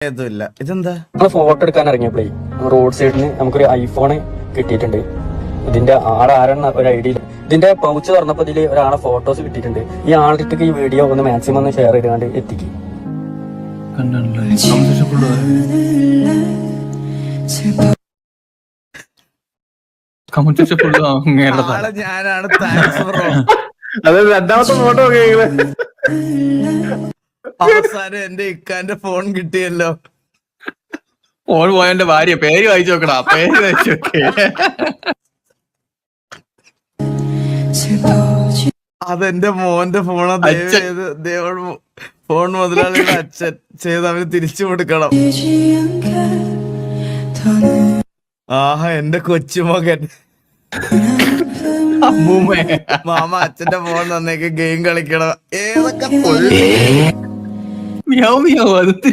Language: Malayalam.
ഏതുമില്ല. ഇതെന്താ? നമ്മള് ഫോട്ടോ എടുക്കാൻ ഇറങ്ങിയപ്പോഴേ റോഡ് സൈഡിന് നമുക്കൊരു ഐഫോൺ കിട്ടിയിട്ടുണ്ട്. ഇതിന്റെ ആളാരെന്ന ഒരു ഐഡിയ ഇല്ല. ഇതിന്റെ പൗച്ച് തുറന്നപ്പോ ഇതില് ഒരാളെ ഫോട്ടോസ് കിട്ടിയിട്ടുണ്ട്. ഈ ആളുടെ ഈ വീഡിയോ ഒന്ന് മാക്സിമം ഒന്ന് ഷെയർ ചെയ്താണ്ട് എത്തിക്കും. ഞാനാണ്. Thanks bro. അത് രണ്ടാമത്തെ ഫോട്ടോ അവസാനം എന്റെ ഇക്കാന്റെ ഫോൺ കിട്ടിയല്ലോ. ഫോൺ പോയന്റെ ഭാര്യ പേര് വായിച്ചു നോക്കടാ. പേര് വായിച്ചു നോക്കേ. അതെന്റെ മോന്റെ ഫോണാ. ഫോൺ മുതലാളിയുടെ അച്ഛൻ ചെയ്ത് അവന് തിരിച്ചു കൊടുക്കണം. ആഹാ, എന്റെ കൊച്ചുമകൻ. അമ്മൂമ്മേ, മാമ അച്ഛന്റെ ഫോൺ തന്നേക്ക് ഗെയിം കളിക്കണം. ഏതൊക്കെ മിയാവ് മിയാവ് അത്